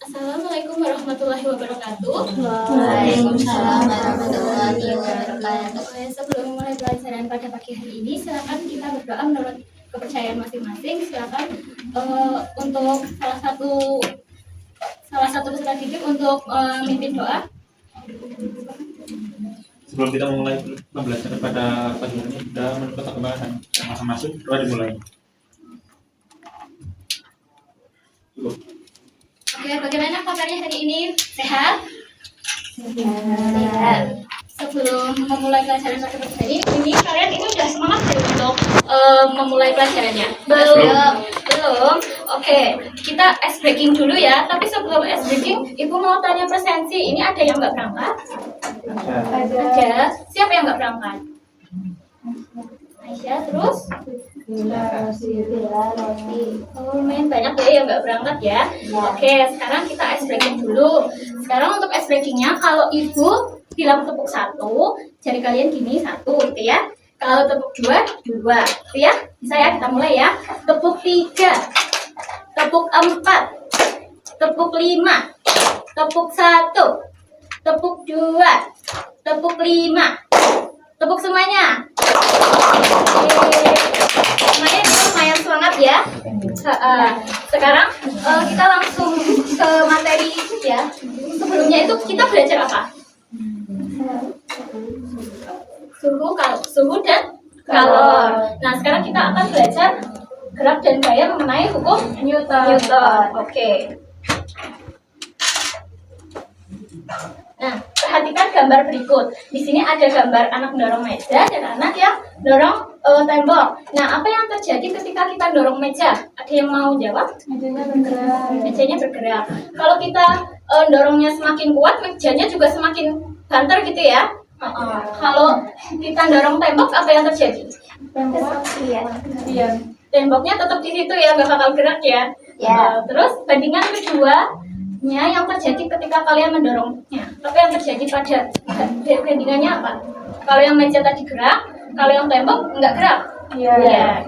Assalamualaikum warahmatullahi wabarakatuh. Waalaikumsalam warahmatullahi wabarakatuh. Oke, sebelum mulai pelajaran pada pagi hari ini, silakan kita berdoa menurut kepercayaan masing-masing. Silakan untuk salah satu peserta didik untuk memimpin doa. Sebelum kita memulai pembelajaran pada pagi ini, kita menurut perkembangan masa masuk doa dimulai. Oke, bagaimana kabarnya hari ini? Sehat? Sehat. Sebelum memulai pelajaran pada pagi hari ini, kalian itu udah semangat belum untuk memulai pelajarannya? Belum. Oke, kita ice breaking dulu ya. Tapi sebelum ice breaking, Ibu mau tanya presensi. Ini ada yang nggak berangkat? Ada. Siapa yang nggak berangkat? Aisyah, terus? Oh, lumayan banyak ya yang nggak berangkat ya. Oke, sekarang kita ice breaking dulu. Sekarang untuk ice breakingnya, kalau Ibu bilang tepuk 1, jari kalian gini 1 gitu ya. Kalau tepuk 2, 2 gitu ya. Bisa ya, kita mulai ya. Tepuk 3, tepuk 4, tepuk 5, tepuk 1, tepuk 2, tepuk 5, tepuk semuanya. Lumayan semangat ya. Sekarang kita langsung ke materi ya. Sebelumnya itu kita belajar apa? Suhu dan kalor. Nah, sekarang kita akan belajar gerak dan gaya mengenai hukum Newton. Oke. Nah, perhatikan gambar berikut. Di sini ada gambar anak mendorong meja dan anak yang dorong tembok. Nah, apa yang terjadi ketika kita dorong meja? Ada yang mau jawab? Mejanya bergerak. Kalau kita dorongnya semakin kuat, mejanya juga semakin banter gitu ya. Kalau kita dorong tembok, apa yang terjadi? Temboknya tetap di situ ya, nggak bakal gerak ya. Terus bandingan keduanya yang terjadi ketika kalian mendorongnya. Apa yang terjadi pada bandingannya apa? Kalau yang meja tadi gerak, kalau yang tembok nggak gerak. Iya.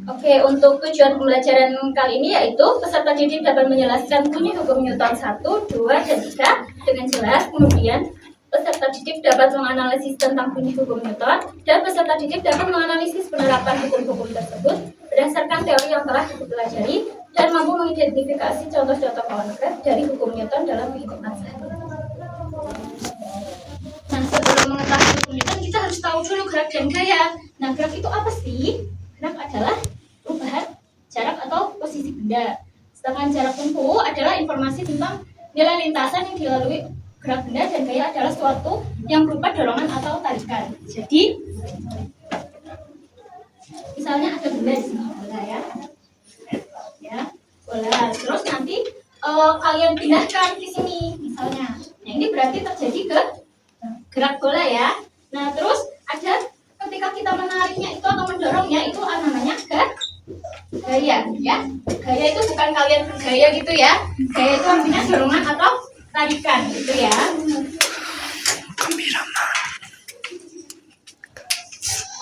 Oke, untuk tujuan pembelajaran kali ini yaitu peserta didik dapat menjelaskan bunyi hukum Newton 1, 2, dan 3 dengan jelas. Kemudian peserta didik dapat menganalisis tentang bunyi hukum Newton, dan peserta didik dapat menganalisis penerapan hukum-hukum tersebut berdasarkan teori yang telah dipelajari dan mampu mengidentifikasi contoh-contoh konkret dari hukum Newton dalam kehidupan sehari-hari. Nah, sebelum mengetahui hukum Newton, kita harus tahu dulu gerak dan gaya. Nah, gerak itu apa sih? Gerak adalah perubahan jarak atau posisi benda. Sedangkan jarak tempuh adalah informasi tentang nilai lintasan yang dilalui gerak benda, dan gaya adalah suatu yang berupa dorongan atau tarikan. Jadi, misalnya ada benda di sini, bola ya. Bola. Terus nanti kalian pindahkan ke sini, misalnya. Nah, ini berarti terjadi gerak bola ya. Nah, terus ada ketika kita menariknya itu atau mendorongnya itu namanya gaya ya. Gaya itu bukan kalian bergaya gitu ya. Gaya itu artinya dorongan atau tarikan gitu ya.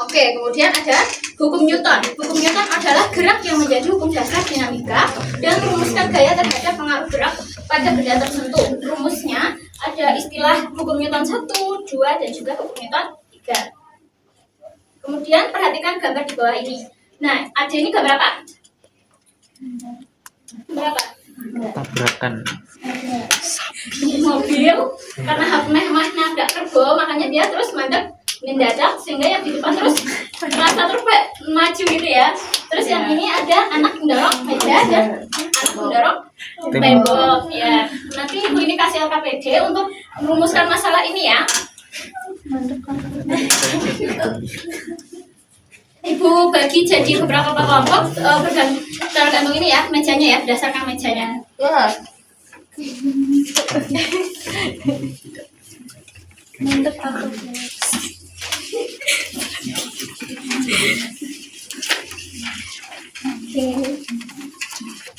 Oke, kemudian ada hukum Newton. Hukum Newton adalah gerak yang menjadi hukum dasar dinamika dan merumuskan gaya terhadap pengaruh gerak pada benda tertentu. Rumusnya ada istilah hukum Newton 1, 2, dan juga hukum Newton 3. Kemudian perhatikan gambar di bawah ini. Nah, ada ini gambar apa? Berapa? Tabrakan. Mobil, karena mehmahnya nggak terbawa, makanya dia terus mendadak sehingga yang di depan terus merasa terus maju gitu ya. Terus yang ini ada anak mendorong meja dan anak mendorong tembok ya. Nanti Ibu ini kasih LKPD untuk merumuskan masalah ini ya. Ibu bagi jadi beberapa kelompok tergantung ini ya, mejanya ya, berdasarkan mejanya.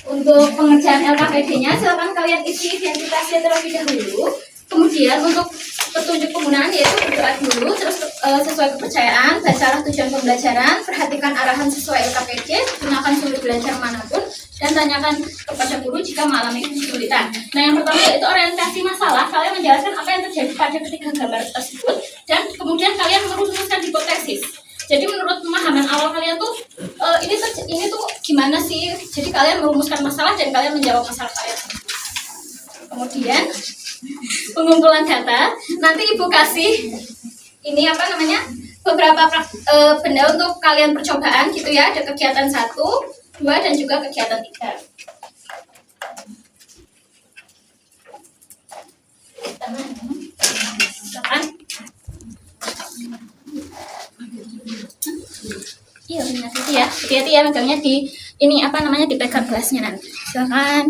Untuk pengerjaan LKPD-nya, silakan kalian isi identitasnya terlebih dahulu. Kemudian untuk petunjuk penggunaan yaitu berdoa dulu, terus sesuai kepercayaan, bacalah tujuan pembelajaran, perhatikan arahan sesuai LKPD, gunakan sumber belajar manapun, dan tanyakan kepada guru jika mengalami kesulitan. Nah, yang pertama yaitu orientasi masalah. Kalian menjelaskan apa yang terjadi pada ketiga gambar tersebut dan kemudian kalian merumuskan hipotesis. Jadi menurut pemahaman awal kalian tuh ini tuh gimana sih? Jadi kalian merumuskan masalah dan kalian menjawab masalah kalian. Kemudian pengumpulan data. Nanti Ibu kasih ini beberapa benda untuk kalian percobaan gitu ya. Ada kegiatan 1, 2 dan juga kegiatan 3. Silakan. Iya, hati-hati ya. Hati-hati ya megangnya di dipegang gelasnya nanti. Silakan.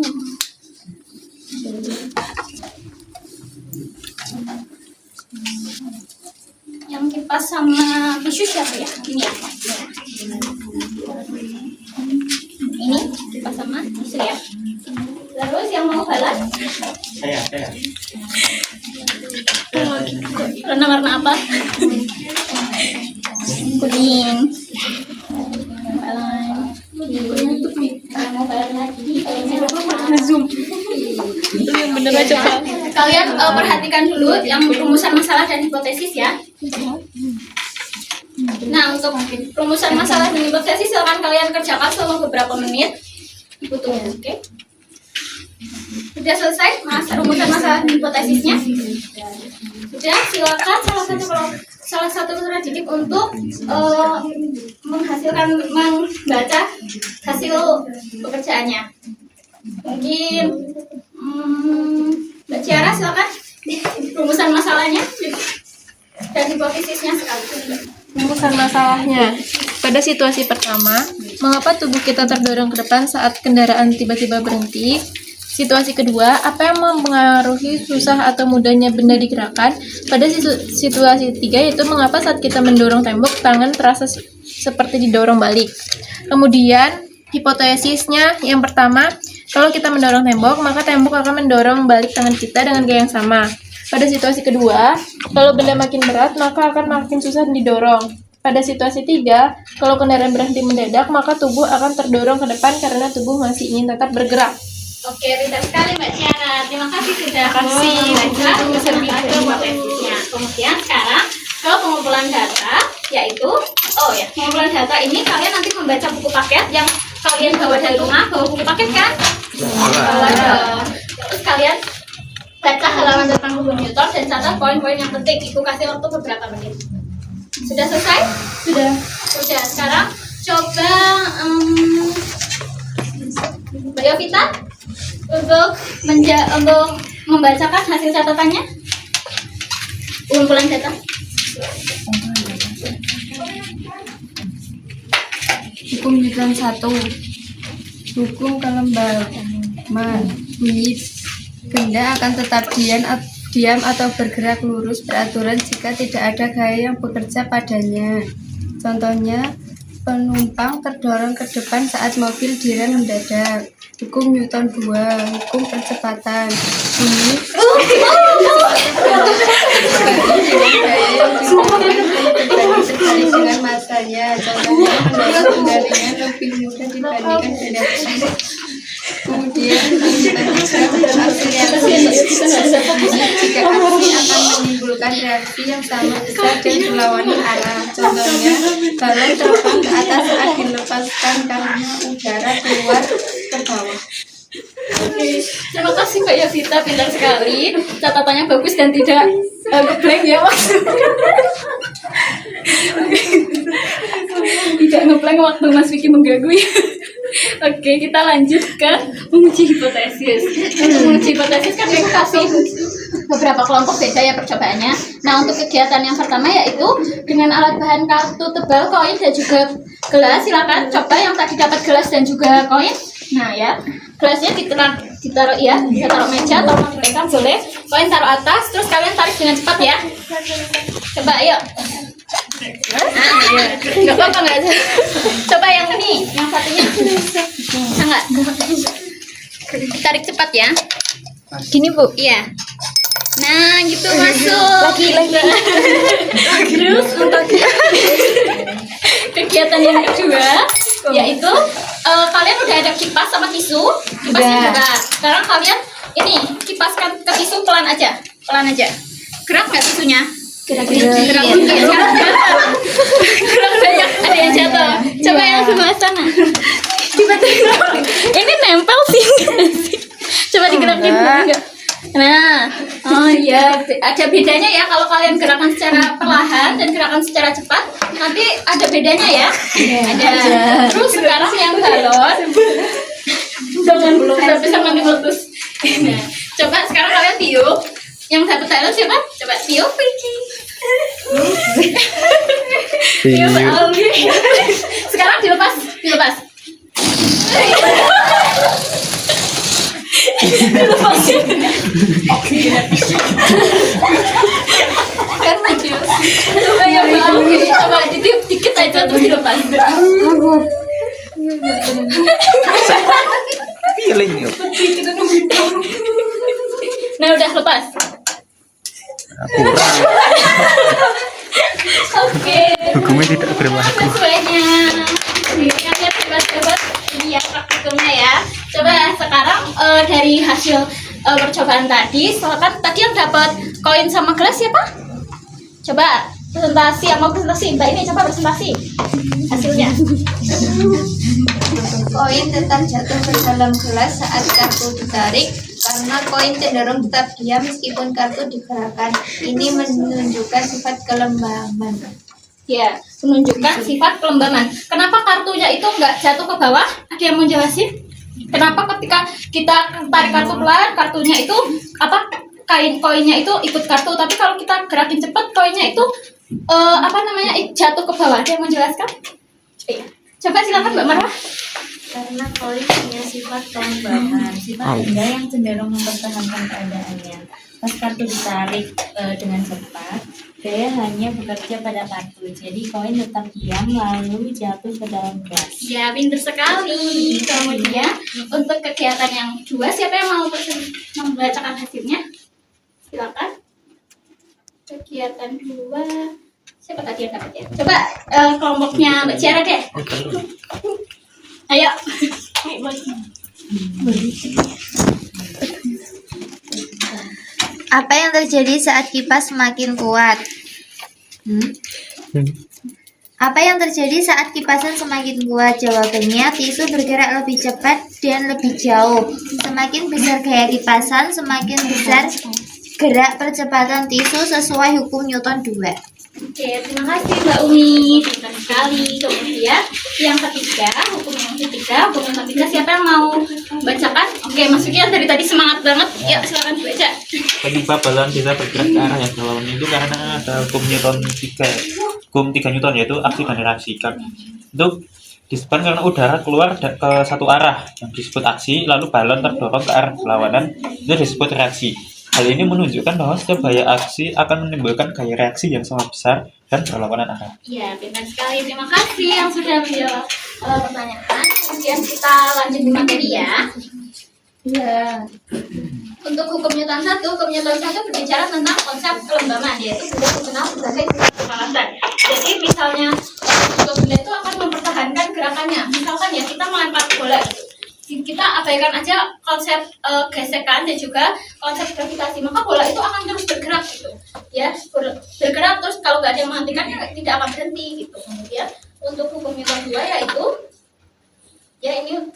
Yang kipas sama tisu siapa ya? Ini ya. Ini kipas sama tisu ya. Terus yang mau balas? Saya. Warna apa? Kuning. Mau balas lagi. Zoom. Yang bener aja Pak. Kalian perhatikan dulu yang rumusan masalah dan hipotesis ya. Nah, untuk rumusan masalah dan hipotesis silakan kalian kerjakan selama beberapa menit. Ibu tunggu, oke? Sudah selesai rumusan masalah dan hipotesisnya? Sudah, silakan salah satu peserta didik untuk membaca hasil pekerjaannya. Mungkin Mbak Ciara silakan rumusan masalahnya dan hipotesisnya sekaligus. Rumusan masalahnya. Pada situasi pertama, mengapa tubuh kita terdorong ke depan saat kendaraan tiba-tiba berhenti? Situasi kedua, apa yang mempengaruhi susah atau mudahnya benda digerakkan? Pada situasi ketiga, yaitu mengapa saat kita mendorong tembok, tangan terasa seperti didorong balik. Kemudian, hipotesisnya yang pertama, kalau kita mendorong tembok, maka tembok akan mendorong balik tangan kita dengan gaya yang sama. Pada situasi kedua, kalau benda makin berat, maka akan makin susah didorong. Pada situasi 3, kalau kendaraan berhenti mendadak, maka tubuh akan terdorong ke depan karena tubuh masih ingin tetap bergerak. Oke, pintar sekali Mbak Ciara. Terima kasih sudah membaca beserta hipotesisnya. Kemudian sekarang ke pengumpulan data, yaitu pengumpulan data ini kalian nanti membaca buku paket yang kalian bawa dari rumah, bawa buku paket kan? Bawa. Terus kalian baca halaman tentang hukum Newton dan catat poin-poin yang penting. Ibu kasih waktu beberapa menit. Sudah selesai? Sudah. Sekarang coba Mbak Yovita untuk membacakan hasil catatannya. Pengumpulan data. Hukum Newton 1. Hukum kelembaban bunyi benda akan tetap diam atau bergerak lurus beraturan jika tidak ada gaya yang bekerja padanya. Contohnya, penumpang terdorong ke depan saat mobil direm mendadak. Hukum Newton 2, hukum percepatan. Bunyi terbalik dengan masanya. Contohnya, mendorong benda ringan lebih mudah dibandingkan benda berat. Kemudian aksi jika aksi akan menimbulkan reaksi yang sama besar dan berlawanan arah. Contohnya, balon terbang ke atas saat dilepaskan karena udara keluar ke bawah. Oke, terima kasih Mbak Yovita, pintar sekali. Catatannya bagus dan tidak ngeblank ya maksudnya. Tidak ngeblank waktu Mas Vicky mengganggu ya. Oke, kita lanjut ke menguji hipotesis. Untuk menguji hipotesis kan kita kasih beberapa kelompok beda ya percobaannya. Nah, untuk kegiatan yang pertama yaitu dengan alat bahan kartu tebal, koin dan juga gelas. Silakan coba yang tadi dapat gelas dan juga koin. Nah ya, gelasnya ditaruh ya, bisa taruh meja atau dipegang boleh. Koin taruh atas, terus kalian tarik dengan cepat ya. Coba ayo. Nggak apa-apa nggak aja. Coba yang ini, yang satunya. Enggak. Tarik cepat ya. Gini Bu. Iya. Nah, gitu masuk. Lagi. Terus untuk kegiatan yang kedua yaitu kalian udah ada ada kipas sama tisu. Kipasnya juga. Sekarang kalian ini kipaskan ke tisu pelan aja. Gerak nggak tisunya? Gerak banyak. Ada yang jatuh. Coba yang sebelah sana. Tiba-tiba ini nempel sih. Coba digerakin. Nah, oh iya, ada bedanya ya kalau kalian gerakan secara perlahan dan gerakan secara cepat, nanti ada bedanya ya. Ada. Terus sekarang yang balon, belum bisa meletus. Nah, coba sekarang kalian tiup. Yang dapat balon siapa? Coba tiup, Vicky. Tiup, Alwi. Sekarang dilepas. Kan lucu. Coba ditiup dikit aja terus dilepas. Feeling yuk. Nah udah lepas. Kurang. Oke. Hukumnya tidak berlaku. Sesuainya. Kalian hebat ini ya praktikumnya ya. Coba sekarang dari hasil percobaan tadi, silakan tadi yang dapat koin sama gelas siapa? Coba presentasi, yang mau presentasi Mbak ini coba presentasi hasilnya. Koin tetap jatuh ke dalam gelas saat kartu ditarik karena koin cenderung tetap diam meskipun kartu digerakkan. Ini menunjukkan sifat kelembaban. Ya, menunjukkan sifat kelembaban. Kenapa kartunya itu nggak jatuh ke bawah? Ada yang mau jelasin? Kenapa ketika kita tarik kartu pelan, kartunya itu apa? Koinnya itu ikut kartu, tapi kalau kita gerakin cepat, koinnya itu jatuh ke bawah. Ada yang mau jelaskan? Iya. Coba silakan Mbak Marwah. Karena koin punya sifat kelembaban, sifat benda yang cenderung mempertahankan keadaannya. Pas kartu ditarik dengan cepat, daya hanya bekerja pada kartu. Jadi koin tetap diam lalu jatuh ke dalam gelas. Ya, pintar sekali. Kemudian untuk kegiatan yang kedua, siapa yang mau membacakan hasilnya? Silakan. Kegiatan 2. Siapa tadi yang dapat ya? Coba kelompoknya Mbak Ciara deh. Ayo. Apa yang terjadi saat kipas semakin kuat? Apa yang terjadi saat kipasan semakin kuat? Jawabannya, tisu bergerak lebih cepat dan lebih jauh. Semakin besar gaya kipasan, semakin besar gerak percepatan tisu sesuai hukum Newton 2. Oke, terima kasih Mbak Umi. Pintar sekali. Kemudian yang ketiga, hukum yang ketiga, siapa yang mau bacakan? Oke, maksudnya dari tadi semangat banget. Ya, silakan baca. Ketika balon bisa bergerak ke arah yang berlawanan itu karena ada hukum Newton 3. Hukum 3 Newton yaitu aksi dan reaksi. Itu disebabkan karena udara keluar ke satu arah yang disebut aksi, lalu balon terdorong ke arah berlawanan itu disebut reaksi. Hal ini menunjukkan bahwa setiap gaya aksi akan menimbulkan gaya reaksi yang sama besar dan berlawanan arah. Iya, pintar sekali. Terima kasih yang sudah menjawab pertanyaan. Kemudian kita lanjut di materi ya. Iya. Untuk hukum Newton 1 berbicara tentang konsep kelembaban, yaitu sudah dikenal sebagai sifat kepanasan. Jadi misalnya suatu benda itu akan mempertahankan gerakannya. Misalkan ya kita melempar bola gitu. Kita abaikan aja konsep gesekan dan juga konsep gravitasi, maka bola itu akan terus bergerak gitu ya, bergerak terus kalau nggak ada yang menghentikannya tidak akan berhenti gitu. Kemudian untuk hukum Newton 2 yaitu ya ini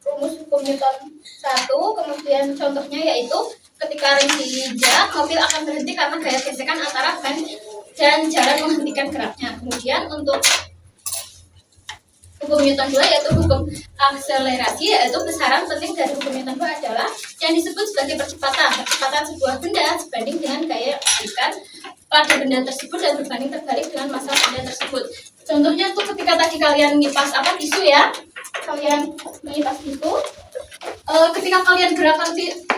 rumus hukum Newton 1, kemudian contohnya yaitu ketika rem diinjak mobil akan berhenti karena gaya gesekan antara ban dan jalan menghentikan geraknya. Kemudian untuk hukum Newton 2 yaitu hukum akselerasi, yaitu besaran penting dari hukum Newton 2 adalah yang disebut sebagai percepatan sebuah benda sebanding dengan gaya gesekan pada benda tersebut dan berbanding terbalik dengan massa benda tersebut. Contohnya tuh ketika tadi kalian ngipas tisu ya, kalian mengipas tisu, ketika kalian gerakan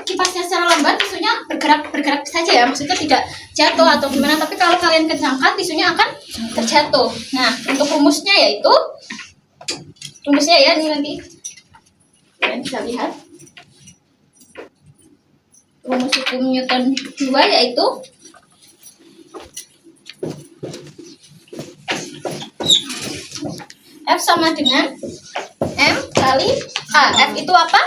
kipasnya secara lambat, tisunya bergerak saja ya, maksudnya tidak jatuh atau gimana, tapi kalau kalian kencangkan tisunya akan terjatuh. Nah, untuk rumusnya ya ini nanti kalian bisa lihat rumus hukum Newton 2 yaitu F sama dengan M kali F itu apa?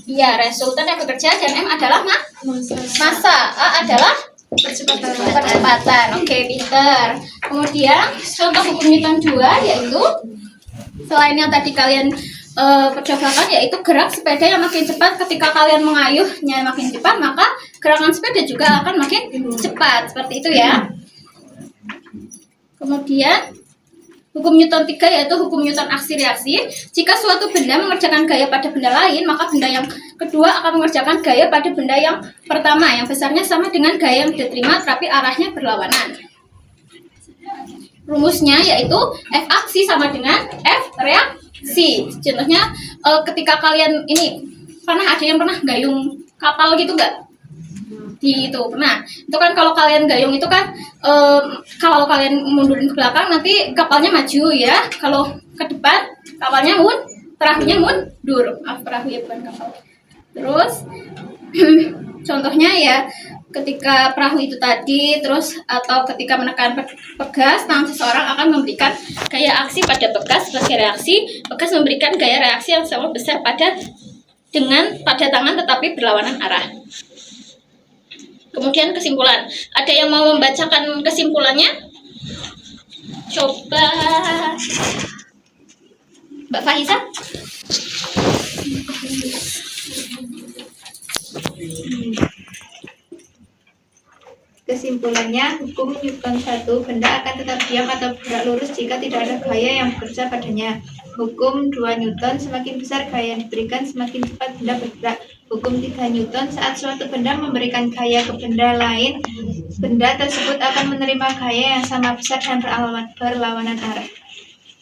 Iya, resultan yang bekerja, dan M adalah massa. A adalah percepatan. Oke, pinter. Kemudian contoh hukum Newton 2 yaitu selain yang tadi kalian percobakan, yaitu gerak sepeda yang makin cepat. Ketika kalian mengayuhnya makin cepat, maka gerakan sepeda juga akan makin cepat. Seperti itu ya. Kemudian hukum Newton 3 yaitu hukum Newton aksi reaksi. Jika suatu benda mengerjakan gaya pada benda lain, maka benda yang kedua akan mengerjakan gaya pada benda yang pertama yang besarnya sama dengan gaya yang diterima, tapi arahnya berlawanan. Rumusnya yaitu F aksi sama dengan F reaksi. Contohnya ketika kalian ini ada yang pernah gayung kapal gitu nggak? Itu pernah. Itu kan kalau kalian gayung itu kan kalau kalian mundurin ke belakang nanti kapalnya maju ya. Kalau ke depan kapalnya perahunya mundur. Perahu ya, bukan kapal. Terus contohnya ya ketika perahu itu tadi, terus atau ketika menekan pegas, tangan seseorang akan memberikan gaya aksi pada pegas sebagai reaksi. Pegas memberikan gaya reaksi yang sama besar pada tangan tetapi berlawanan arah. Kemudian kesimpulan. Ada yang mau membacakan kesimpulannya? Coba Mbak Fahisa. Kesimpulannya, hukum Newton 1, benda akan tetap diam atau bergerak lurus jika tidak ada gaya yang bekerja padanya. Hukum 2 Newton, semakin besar gaya yang diberikan, semakin cepat benda bergerak. Hukum 3 Newton, saat suatu benda memberikan gaya ke benda lain, benda tersebut akan menerima gaya yang sama besar dan berlawanan arah.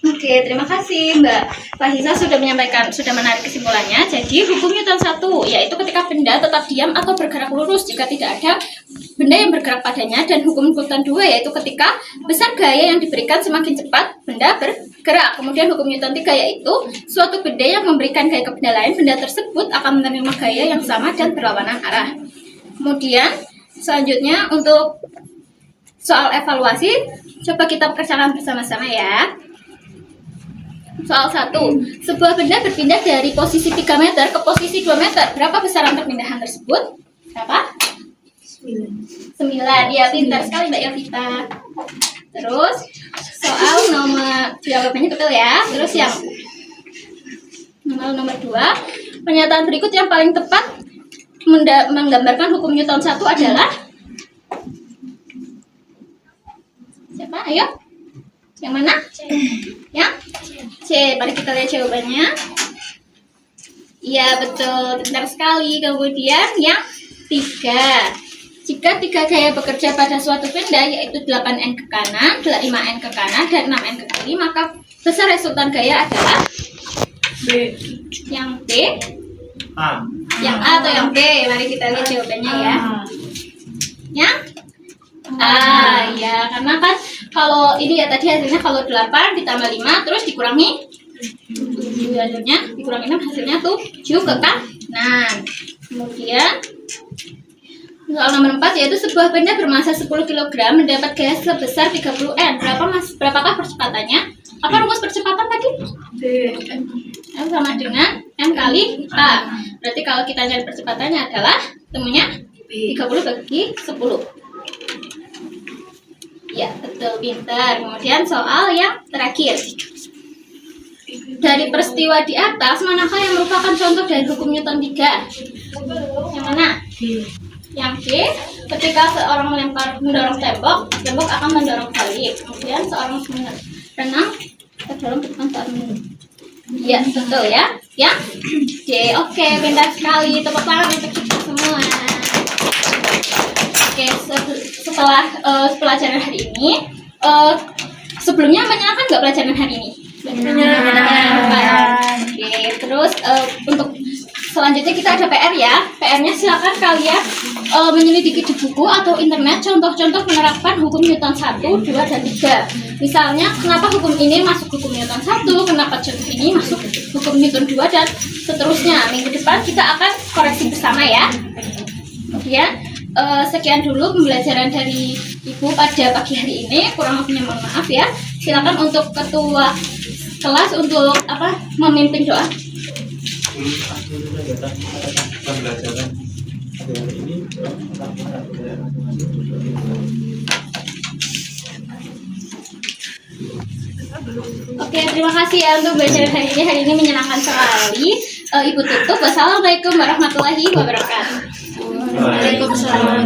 Oke, terima kasih Mbak Fahisa sudah menarik kesimpulannya. Jadi hukum Newton 1 yaitu ketika benda tetap diam atau bergerak lurus jika tidak ada benda yang bergerak padanya, dan hukum Newton 2 yaitu ketika besar gaya yang diberikan semakin cepat benda bergerak. Kemudian hukum Newton 3 yaitu suatu benda yang memberikan gaya ke benda lain, benda tersebut akan menerima gaya yang sama dan berlawanan arah. Kemudian selanjutnya untuk soal evaluasi, coba kita kerjakan bersama-sama ya. Soal 1, sebuah benda berpindah dari posisi 3 meter ke posisi 2 meter. Berapa besaran perpindahan tersebut? Berapa? 9. Ya, pintar sekali Mbak Yovita. Terus soal nomor, jawabannya betul ya. Terus yang nomor 2, pernyataan berikut yang paling tepat menggambarkan hukum Newton 1 adalah siapa? Ayo. Yang mana? Yang C. Mari kita lihat jawabannya. Iya, betul. Benar sekali. Kemudian yang 3. Jika 3 gaya bekerja pada suatu benda, yaitu 8N ke kanan, 5N ke kanan, dan 6N ke kiri, maka besar resultan gaya adalah B. Yang B? A. Yang A atau yang B? Mari kita lihat jawabannya ya. Yang ya, karena kan kalau ini ya tadi hasilnya kalau 8 ditambah 5 terus dikurangi 7, hasilnya dikurangi 6, hasilnya 7 ke kanan. Kemudian soal nomor 4 yaitu sebuah benda bermasa 10 kg mendapat gaya sebesar 30N. Berapakah percepatannya? Apa rumus percepatan tadi? M sama dengan M kali A. Berarti kalau kita cari percepatannya adalah temunya 30 bagi 10. Ya, betul, pintar. Kemudian soal yang terakhir. Dari peristiwa di atas, manakah yang merupakan contoh dari hukum Newton 3? Yang mana? Yang B, ketika seorang mendorong tembok, tembok akan mendorong balik. Kemudian seorang renang terdorong ke depan saat menang. Ya, betul ya. Yang D, oke, pintar sekali. Tepuk tangan untuk kita semua. Oke, setelah pelajaran hari ini, sebelumnya menyenangkan nggak pelajaran hari ini? Menyenangkan. Oke, terus untuk selanjutnya kita ada PR ya. PR-nya silakan kalian menyelidiki di buku atau internet contoh-contoh menerapkan hukum Newton 1, 2, dan 3. Misalnya, kenapa hukum ini masuk hukum Newton 1, kenapa contoh ini masuk hukum Newton 2, dan seterusnya. Minggu depan kita akan koreksi bersama ya. Kemudian sekian dulu pembelajaran dari Ibu pada pagi hari ini. Kurang lebihnya mohon maaf ya. Silakan untuk ketua kelas untuk memimpin doa. pembelajaran hari ini. Oke, terima kasih ya untuk belajar hari ini. Hari ini menyenangkan sekali. Ibu tutup. Wassalamualaikum warahmatullahi wabarakatuh. Waalaikumsalam.